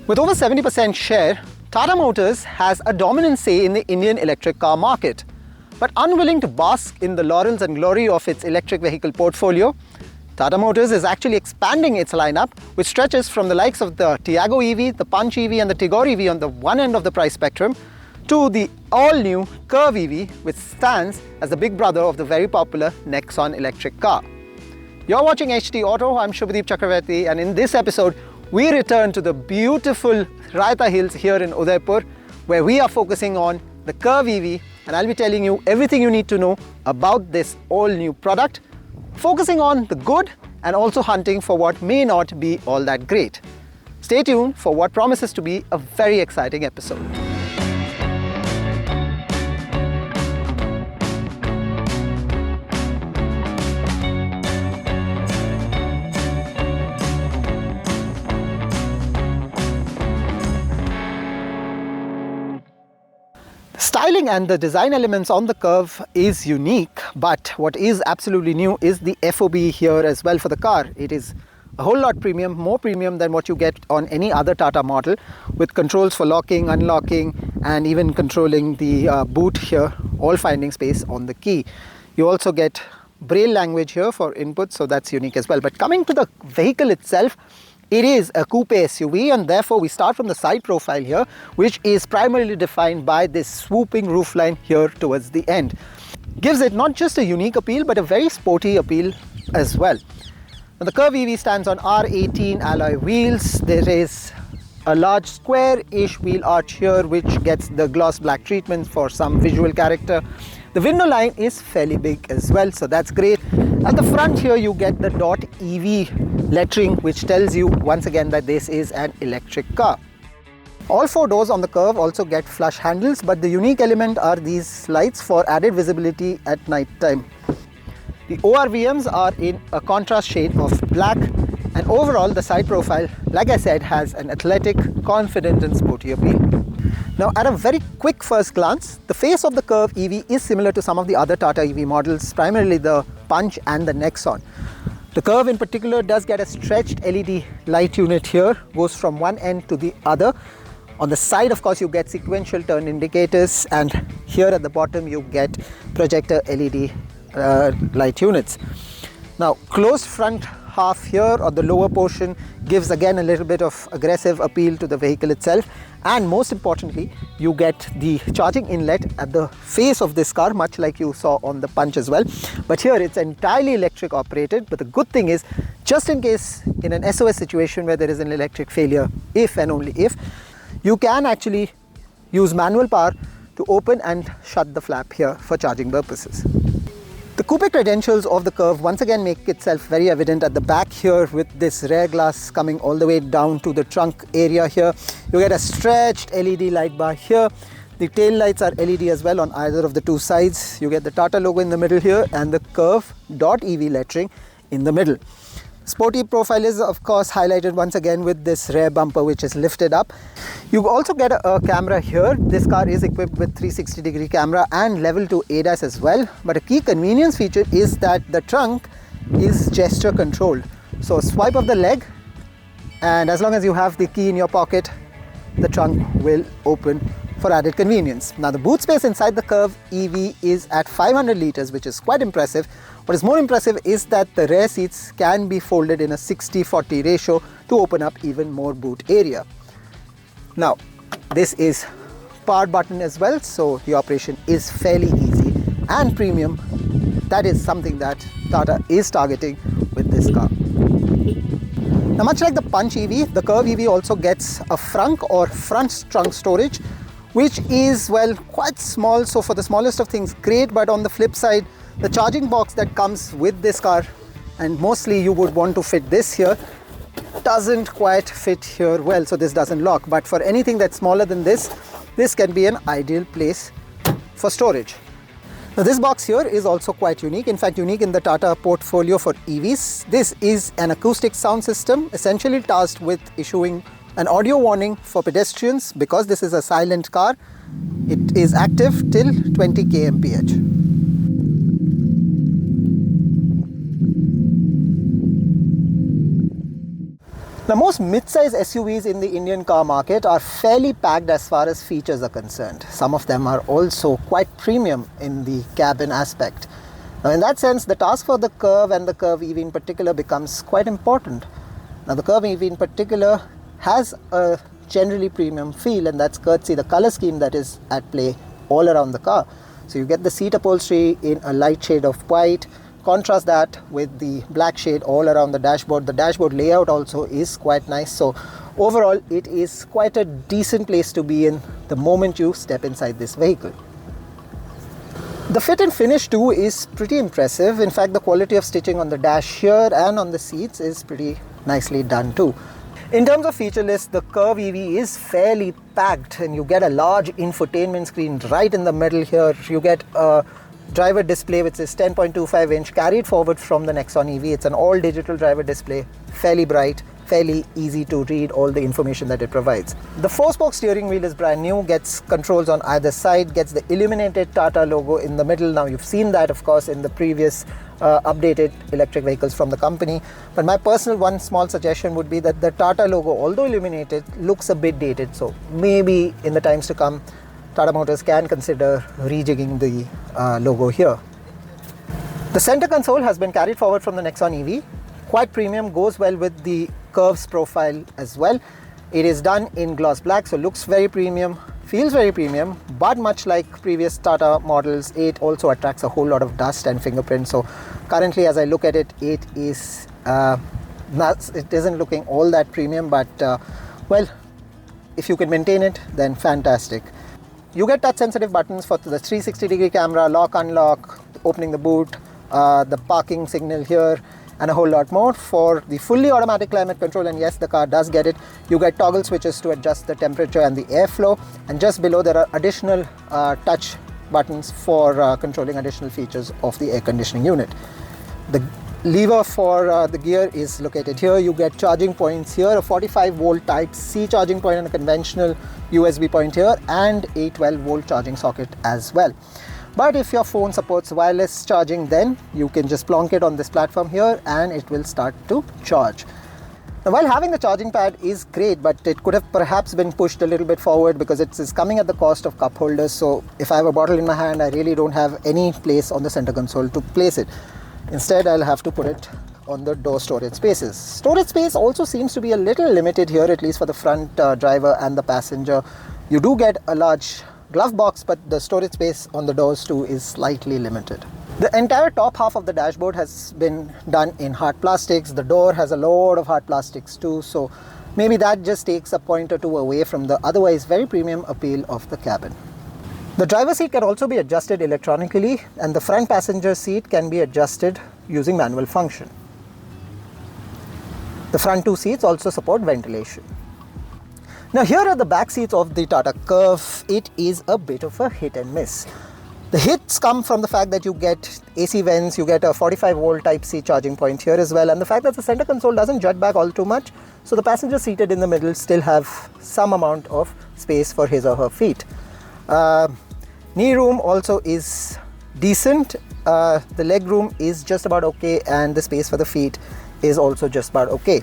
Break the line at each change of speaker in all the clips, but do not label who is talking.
With over 70% share, Tata Motors has a dominant say in the Indian electric car market. But unwilling to bask in the laurels and glory of its electric vehicle portfolio, Tata Motors is actually expanding its lineup, which stretches from the likes of the Tiago EV, the Punch EV and the Tigor EV on the one end of the price spectrum, to the all-new Curvv EV, which stands as the big brother of the very popular Nexon electric car. You're watching HT Auto, I'm Shubhadeep Chakravarti, and in this episode, we return to the beautiful Raita Hills here in Udaipur, where we are focusing on the Curvv EV, and I'll be telling you everything you need to know about this all-new product, focusing on the good and also hunting for what may not be all that great. Stay tuned for what promises to be a very exciting episode. Styling and the design elements on the Curvv is unique, but what is absolutely new is the FOB here as well for the car. It is a whole lot premium, more premium than what you get on any other Tata model, with controls for locking, unlocking and even controlling the boot here, all finding space on the key. You also get Braille language here for input, so that's unique as well. But coming to the vehicle itself, it is a coupe SUV, and therefore we start from the side profile here, which is primarily defined by this swooping roofline here towards the end. Gives it not just a unique appeal, but a very sporty appeal as well. Now, the Curvv EV stands on R18 alloy wheels. There is a large square-ish wheel arch here, which gets the gloss black treatment for some visual character. The window line is fairly big as well, so that's great. At the front here, you get the .EV lettering, which tells you once again that this is an electric car. All four doors on the Curvv also get flush handles, but the unique element are these lights for added visibility at night time. The ORVMs are in a contrast shade of black, and overall the side profile, like I said, has an athletic, confident and sporty appeal. Now, at a very quick first glance, the face of the Curvv EV is similar to some of the other Tata EV models, primarily the Punch and the Nexon. The Curvv in particular does get a stretched LED light unit here, goes from one end to the other. On the side, of course, you get sequential turn indicators, and here at the bottom you get projector LED light units. Now, closed front half here, or the lower portion, gives again a little bit of aggressive appeal to the vehicle itself, and most importantly, you get the charging inlet at the face of this car, much like you saw on the Punch as well. But here it's entirely electric operated. But the good thing is, just in case in an SOS situation where there is an electric failure, if and only if, you can actually use manual power to open and shut the flap here for charging purposes. The coupe credentials of the Curvv once again make itself very evident at the back here, with this rear glass coming all the way down to the trunk area here. You get a stretched LED light bar here. The tail lights are LED as well on either of the two sides. You get the Tata logo in the middle here and the Curvv.EV lettering in the middle. Sporty profile is of course highlighted once again with this rear bumper, which is lifted up. You also get a camera here. This car is equipped with 360-degree camera and level 2 ADAS as well. But a key convenience feature is that the trunk is gesture controlled. So swipe of the leg, and as long as you have the key in your pocket, the trunk will open for added convenience. Now, the boot space inside the Curvv EV is at 500 litres, which is quite impressive. What is more impressive is that the rear seats can be folded in a 60-40 ratio to open up even more boot area. Now, this is power button as well, so the operation is fairly easy and premium. That is something that Tata is targeting with this car. Now, much like the Punch EV, the Curvv EV also gets a frunk or front trunk storage, which is, well, quite small. So for the smallest of things, great. But on the flip side, the charging box that comes with this car, and mostly you would want to fit this here, doesn't quite fit here well, so this doesn't lock. But for anything that's smaller than this can be an ideal place for storage. Now, this box here is also quite unique, in fact unique in the Tata portfolio for EVs. This is an acoustic sound system, essentially tasked with issuing an audio warning for pedestrians. Because this is a silent car, it is active till 20 kmph. Now, most mid-size SUVs in the Indian car market are fairly packed as far as features are concerned. Some of them are also quite premium in the cabin aspect. Now, in that sense, the task for the Curvv and the Curvv EV in particular becomes quite important. Now, the Curvv EV in particular has a generally premium feel, and that's courtesy the color scheme that is at play all around the car. So you get the seat upholstery in a light shade of white. Contrast that with the black shade all around the dashboard. The dashboard layout also is quite nice. So overall, it is quite a decent place to be in the moment you step inside this vehicle. The fit and finish too is pretty impressive. In fact, the quality of stitching on the dash here and on the seats is pretty nicely done too. In terms of feature list, the Curvv EV is fairly packed, and you get a large infotainment screen right in the middle here. You get a driver display which is 10.25 inch carried forward from the Nexon EV. It's an all digital driver display, fairly bright, fairly easy to read all the information that it provides. The 4-spoke steering wheel is brand new, gets controls on either side, gets the illuminated Tata logo in the middle. Now, you've seen that of course in the previous updated electric vehicles from the company, but my personal one small suggestion would be that the Tata logo, although illuminated, looks a bit dated. So maybe in the times to come, Tata Motors can consider rejigging the logo here. The center console has been carried forward from the Nexon EV. Quite premium, goes well with the Curvv's profile as well. It is done in gloss black, so looks very premium, feels very premium, but much like previous Tata models, it also attracts a whole lot of dust and fingerprints. So currently, as I look at it, it isn't looking all that premium, but well, if you can maintain it, then fantastic. You get touch sensitive buttons for the 360-degree camera, lock, unlock, opening the boot, the parking signal here, and a whole lot more. For the fully automatic climate control, and yes, the car does get it, you get toggle switches to adjust the temperature and the airflow, and just below there are additional touch buttons for controlling additional features of the air conditioning unit. The lever for the gear is located here. You get charging points here, a 45 volt type C charging point and a conventional USB point here, and a 12 volt charging socket as well. But if your phone supports wireless charging, then you can just plonk it on this platform here and it will start to charge. Now, while having the charging pad is great, but it could have perhaps been pushed a little bit forward because it is coming at the cost of cup holders. So if I have a bottle in my hand, I really don't have any place on the center console to place it. Instead, I'll have to put it on the door storage spaces. Storage space also seems to be a little limited here, at least for the front driver and the passenger. You do get a large glove box, but the storage space on the doors too is slightly limited. The entire top half of the dashboard has been done in hard plastics. The door has a lot of hard plastics too, so maybe that just takes a point or two away from the otherwise very premium appeal of the cabin. The driver's seat can also be adjusted electronically, and the front passenger seat can be adjusted using manual function. The front two seats also support ventilation. Now, here are the back seats of the Tata Curvv. It is a bit of a hit and miss. The hits come from the fact that you get AC vents, you get a 45 volt type C charging point here as well, and the fact that the center console doesn't jut back all too much, so the passenger seated in the middle still have some amount of space for his or her feet. Knee room also is decent. The leg room is just about okay, and the space for the feet is also just about okay.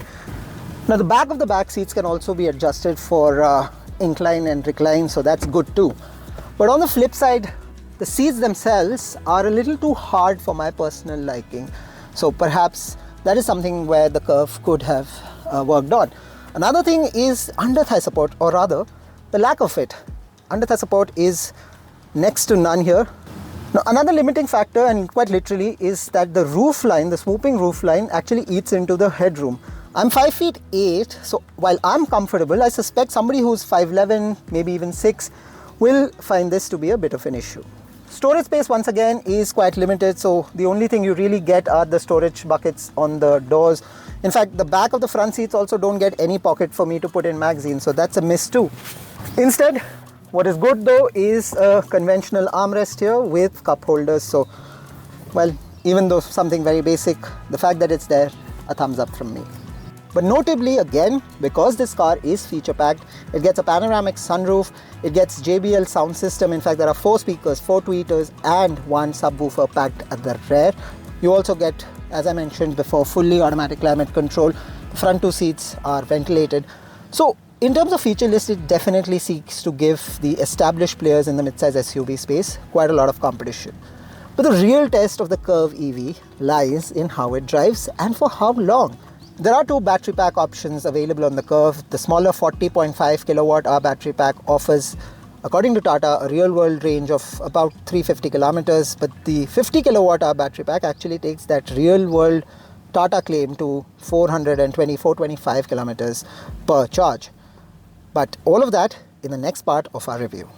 Now, the back of the back seats can also be adjusted for incline and recline, so that's good too. But on the flip side, the seats themselves are a little too hard for my personal liking. So perhaps that is something where the Curvv could have worked on. Another thing is under thigh support, or rather the lack of it. Under thigh support is next to none here. Now, another limiting factor, and quite literally, is that the roof line, the swooping roof line, actually eats into the headroom. I'm 5'8", so while I'm comfortable, I suspect somebody who's 5'11", maybe even 6, will find this to be a bit of an issue. Storage space once again is quite limited, so the only thing you really get are the storage buckets on the doors. In fact, the back of the front seats also don't get any pocket for me to put in magazines, so that's a miss too. Instead, what is good though is a conventional armrest here with cup holders. So, well, even though something very basic, the fact that it's there, a thumbs up from me. But notably, again, because this car is feature packed, it gets a panoramic sunroof, it gets JBL sound system. In fact, there are 4 speakers, 4 tweeters and 1 subwoofer packed at the rear. You also get, as I mentioned before, fully automatic climate control. Front two seats are ventilated. So in terms of feature list, it definitely seeks to give the established players in the midsize SUV space quite a lot of competition. But the real test of the Curvv EV lies in how it drives and for how long. There are two battery pack options available on the Curvv. The smaller 40.5 kilowatt hour battery pack offers, according to Tata, a real world range of about 350 kilometers, but the 50 kilowatt hour battery pack actually takes that real world Tata claim to 425 kilometers per charge. But all of that in the next part of our review.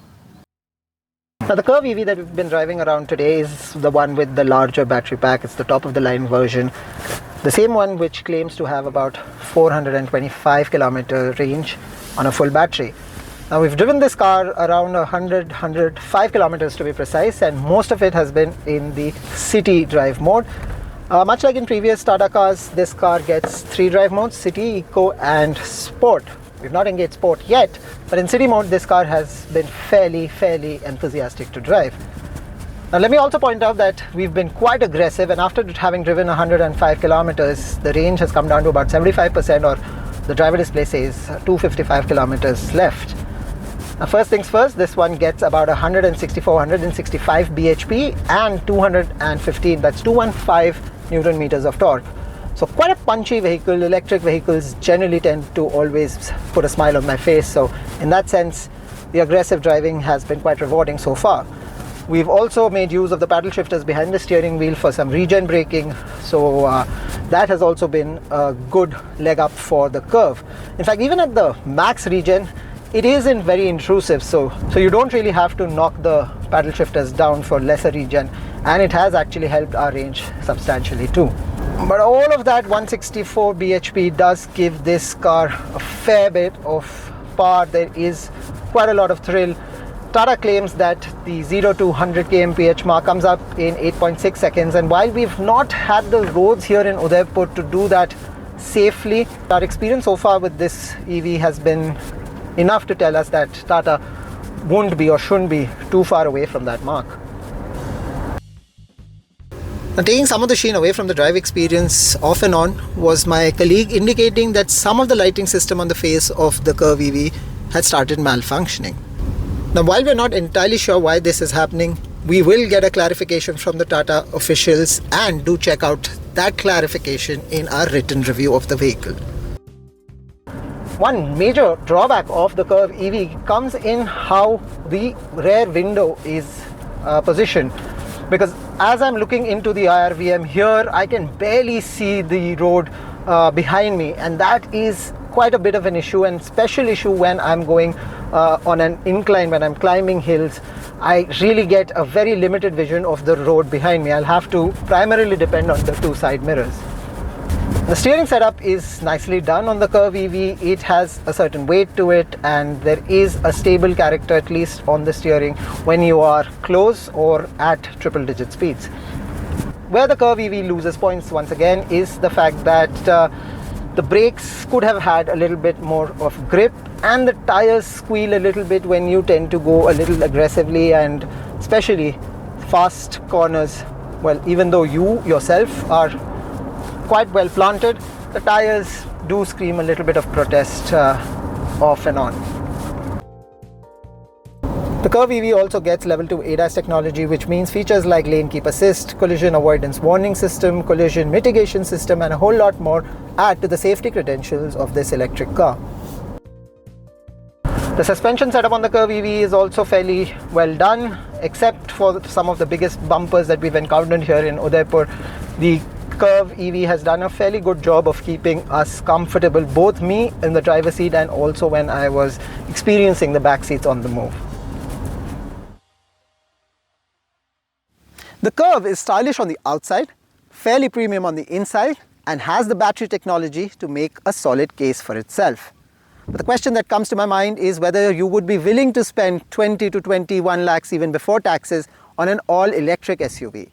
Now the Curvv EV that we've been driving around today is the one with the larger battery pack. It's the top of the line version. The same one which claims to have about 425 kilometer range on a full battery. Now we've driven this car around 105 kilometers to be precise, and most of it has been in the city drive mode. Much like in previous Tata cars, this car gets 3 drive modes: City, Eco and Sport. We've not engaged Sport yet, but in City mode this car has been fairly enthusiastic to drive. Now let me also point out that we've been quite aggressive, and after having driven 105 kilometers, the range has come down to about 75%, or the driver display says 255 kilometers left. Now first things first, this one gets about 165 bhp and 215, that's 215 Newton meters of torque. So quite a punchy vehicle. Electric vehicles generally tend to always put a smile on my face. So in that sense, the aggressive driving has been quite rewarding so far. We've also made use of the paddle shifters behind the steering wheel for some regen braking. So that has also been a good leg up for the Curvv. In fact, even at the max regen, it isn't very intrusive, so you don't really have to knock the paddle shifters down for lesser regen, and it has actually helped our range substantially too. But all of that 164 bhp does give this car a fair bit of power. There is quite a lot of thrill. Tata claims that the 0 to 100 kmph mark comes up in 8.6 seconds, and while we've not had the roads here in Udaipur to do that safely, our experience so far with this EV has been enough to tell us that Tata won't be or shouldn't be too far away from that mark. Now, taking some of the sheen away from the drive experience off and on was my colleague indicating that some of the lighting system on the face of the Curvv EV had started malfunctioning. Now while we're not entirely sure why this is happening, we will get a clarification from the Tata officials, and do check out that clarification in our written review of the vehicle. One major drawback of the Curvv EV comes in how the rear window is positioned, because as I'm looking into the IRVM here, I can barely see the road behind me, and that is quite a bit of an issue, and special issue when I'm going on an incline, when I'm climbing hills. I really get a very limited vision of the road behind me. I'll have to primarily depend on the two side mirrors. The steering setup is nicely done on the Curvv EV. It has a certain weight to it, and there is a stable character, at least on the steering, when you are close or at triple digit speeds. Where the Curvv EV loses points once again is the fact that the brakes could have had a little bit more of grip, and the tires squeal a little bit when you tend to go a little aggressively, and especially fast corners. Well, even though you yourself are quite well planted, the tires do scream a little bit of protest off and on. The Curvv EV also gets level 2 ADAS technology, which means features like lane keep assist, collision avoidance warning system, collision mitigation system, and a whole lot more add to the safety credentials of this electric car. The suspension setup on the Curvv EV is also fairly well done, except for some of the biggest bumpers that we've encountered here in Udaipur. The Curvv EV has done a fairly good job of keeping us comfortable, both me in the driver's seat and also when I was experiencing the back seats on the move. The Curvv is stylish on the outside, fairly premium on the inside, and has the battery technology to make a solid case for itself. But the question that comes to my mind is whether you would be willing to spend 20 to 21 lakhs even before taxes on an all-electric SUV.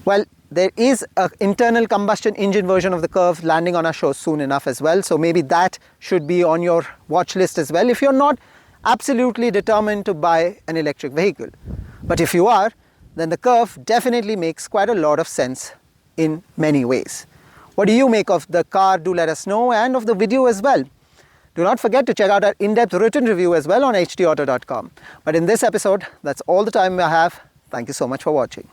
Well, there is an internal combustion engine version of the Curvv landing on our show soon enough as well, so maybe that should be on your watch list as well if you're not absolutely determined to buy an electric vehicle. But if you are, then the Curvv definitely makes quite a lot of sense in many ways. What do you make of the car? Do let us know, and of the video as well. Do not forget to check out our in-depth written review as well on hdauto.com. But in this episode, that's all the time I have. Thank you so much for watching.